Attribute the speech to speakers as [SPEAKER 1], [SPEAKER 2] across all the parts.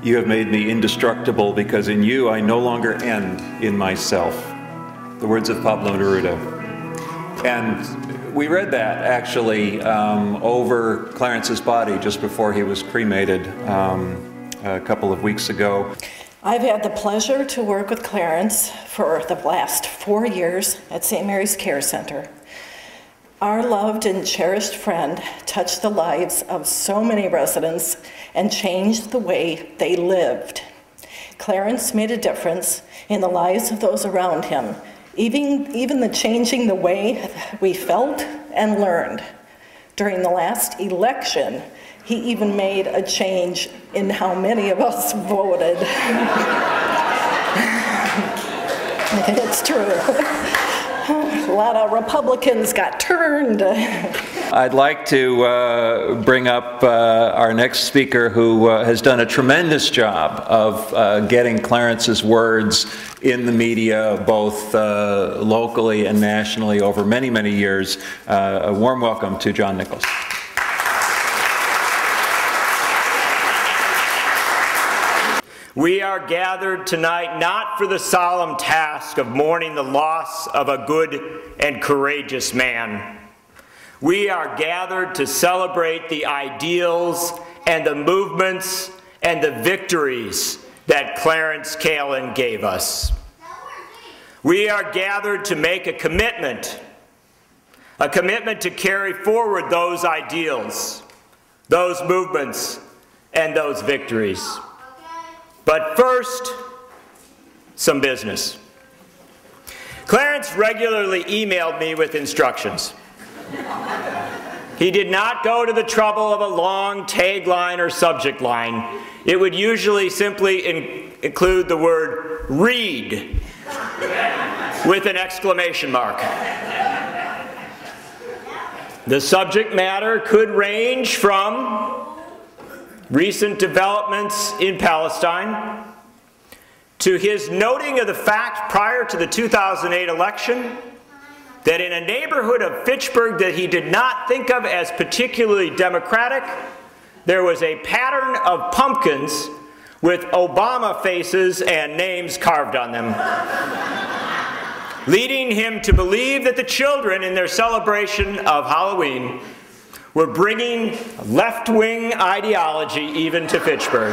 [SPEAKER 1] You have made me indestructible because in you I no longer end in myself. The words of Pablo Neruda. And we read that actually over Clarence's body just before he was cremated a couple of weeks ago.
[SPEAKER 2] I've had the pleasure to work with Clarence for the last 4 years at St. Mary's Care Center. Our loved and cherished friend touched the lives of so many residents and changed the way they lived. Clarence made a difference in the lives of those around him, even the changing the way we felt and learned. During the last election, he even made a change in how many of us voted. It's true. A lot of Republicans got turned.
[SPEAKER 1] I'd like to bring up our next speaker who has done a tremendous job of getting Clarence's words in the media, both locally and nationally over many, many years. A warm welcome to John Nichols.
[SPEAKER 3] We are gathered tonight not for the solemn task of mourning the loss of a good and courageous man. We are gathered to celebrate the ideals and the movements and the victories that Clarence Kailin gave us. We are gathered to make a commitment to carry forward those ideals, those movements, and those victories. But first, some business. Clarence regularly emailed me with instructions. He did not go to the trouble of a long tagline or subject line. It would usually simply include the word "read" with an exclamation mark. The subject matter could range from recent developments in Palestine, to his noting of the fact prior to the 2008 election that in a neighborhood of Fitchburg that he did not think of as particularly democratic, there was a pattern of pumpkins with Obama faces and names carved on them, leading him to believe that the children in their celebration of Halloween were bringing left-wing ideology even to Fitchburg.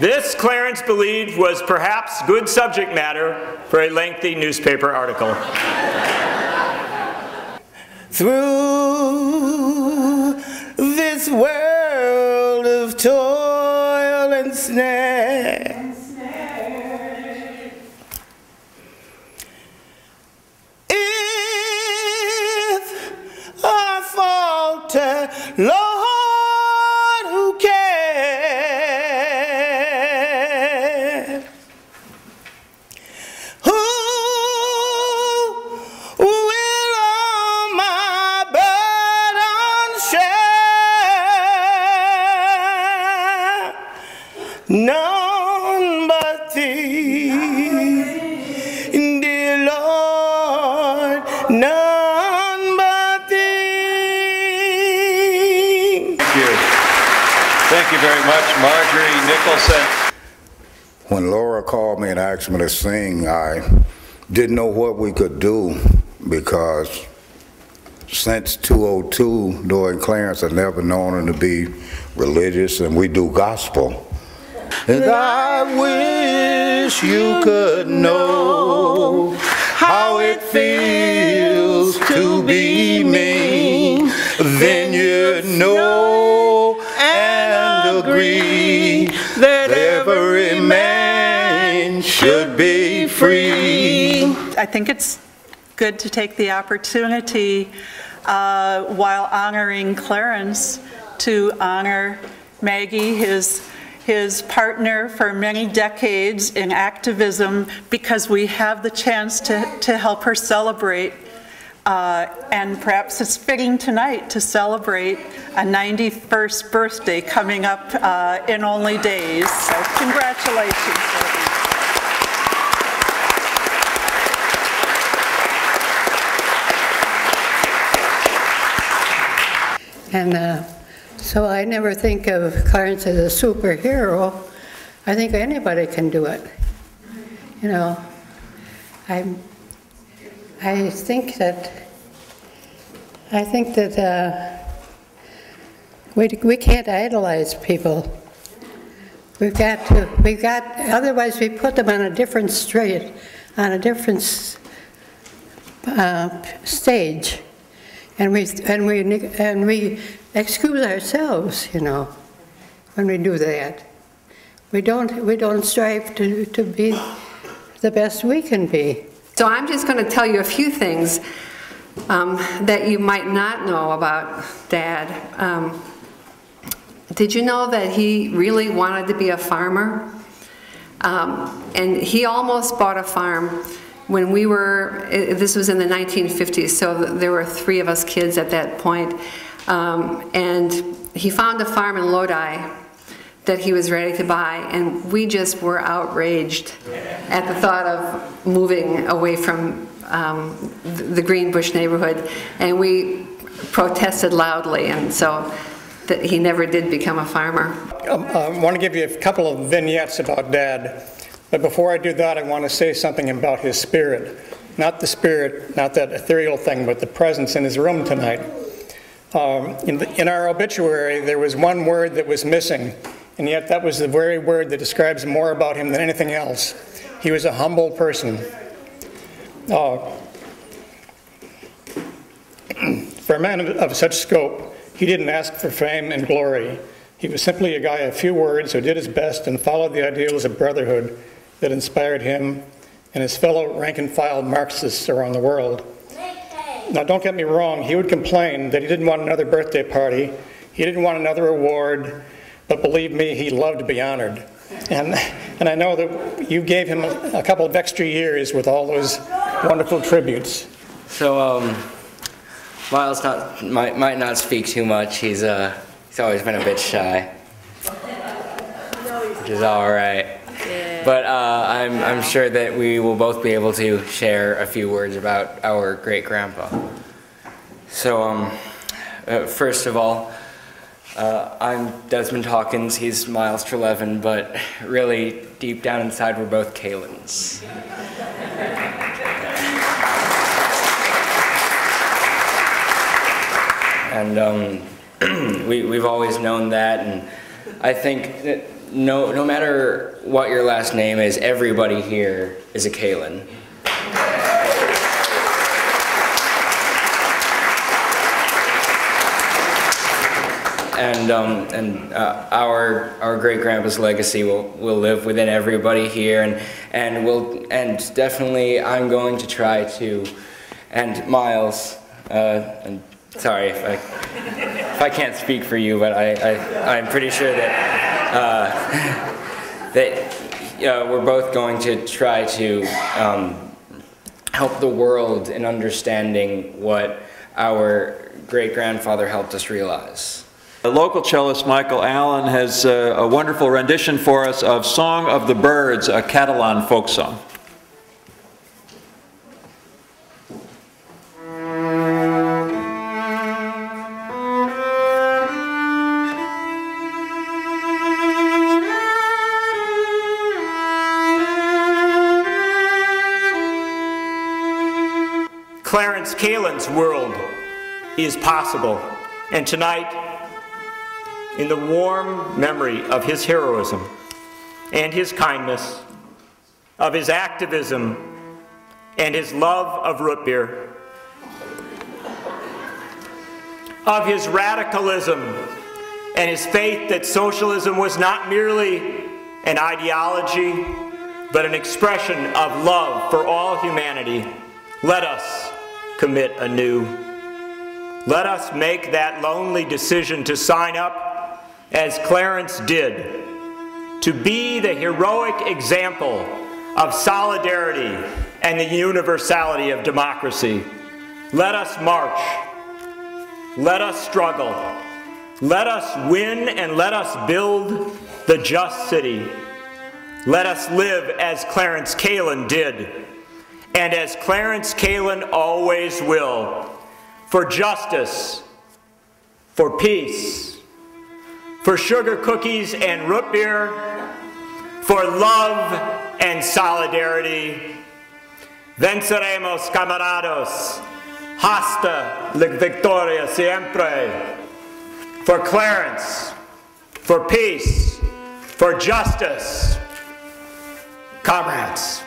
[SPEAKER 3] This, Clarence believed, was perhaps good subject matter for a lengthy newspaper article.
[SPEAKER 4] Through this world of toil and snare, Lord, who cares? Who will all my burdens share? None but Thee, dear Lord, none.
[SPEAKER 1] Thank you very much, Marjorie Nicholson.
[SPEAKER 5] When Laura called me and asked me to sing, I didn't know what we could do because since 2002, Doyle Clarence had never known him to be religious, and we do gospel. And I wish you could know how it feels to be me, then you'd know and agree that every man should be free.
[SPEAKER 6] I think it's good to take the opportunity while honoring Clarence to honor Maggie, his partner for many decades in activism, because we have the chance to help her celebrate. And perhaps it's fitting tonight to celebrate a 91st birthday coming up in only days. So congratulations.
[SPEAKER 7] And So I never think of Clarence as a superhero. I think anybody can do it. You know, I think that we can't idolize people. Otherwise we put them on a different stage, and we excuse ourselves, you know, when we do that. We don't strive to be the best we can be.
[SPEAKER 8] So I'm just going to tell you a few things that you might not know about Dad. Did you know that he really wanted to be a farmer? And he almost bought a farm when we were, this was in the 1950s, so there were 3 of us kids at that point. And he found a farm in Lodi that he was ready to buy, and we just were outraged at the thought of moving away from the Greenbush neighborhood, and we protested loudly, and so that he never did become a farmer.
[SPEAKER 9] I want to give you a couple of vignettes about Dad, but before I do that, I want to say something about his spirit. Not the spirit, not that ethereal thing, but the presence in his room tonight. In our obituary, there was one word that was missing, and yet that was the very word that describes more about him than anything else. He was a humble person. For a man of such scope, he didn't ask for fame and glory. He was simply a guy of few words who did his best and followed the ideals of brotherhood that inspired him and his fellow rank-and-file Marxists around the world. Now, don't get me wrong, he would complain that he didn't want another birthday party, he didn't want another award, but believe me, he loved to be honored. And I know that you gave him a couple of extra years with all those wonderful tributes.
[SPEAKER 10] So, Miles might not speak too much. He's always been a bit shy, which is all right. Yeah. But I'm sure that we will both be able to share a few words about our great-grandpa. So, first of all, I'm Desmond Hawkins. He's Miles Trelevin, but really, deep down inside, we're both Kailins. And we've always known that, and I think that no matter what your last name is, everybody here is a Kailin. And our great grandpa's legacy will live within everybody here, and definitely I'm going to try to, and Miles, and sorry if I can't speak for you, but I'm pretty sure that we're both going to try to help the world in understanding what our great-grandfather helped us realize.
[SPEAKER 1] The local cellist Michael Allen has a wonderful rendition for us of Song of the Birds, a Catalan folk song.
[SPEAKER 3] Clarence Kailin's world is possible, and tonight, in the warm memory of his heroism and his kindness, of his activism and his love of root beer, of his radicalism and his faith that socialism was not merely an ideology, but an expression of love for all humanity, let us commit anew. Let us make that lonely decision to sign up as Clarence did, to be the heroic example of solidarity and the universality of democracy. Let us march, let us struggle, let us win, and let us build the just city. Let us live as Clarence Kailin did, and as Clarence Kailin always will, for justice, for peace, for sugar cookies and root beer, for love and solidarity. Venceremos, camarados. Hasta la victoria siempre. For Clarence, for peace, for justice. Comrades.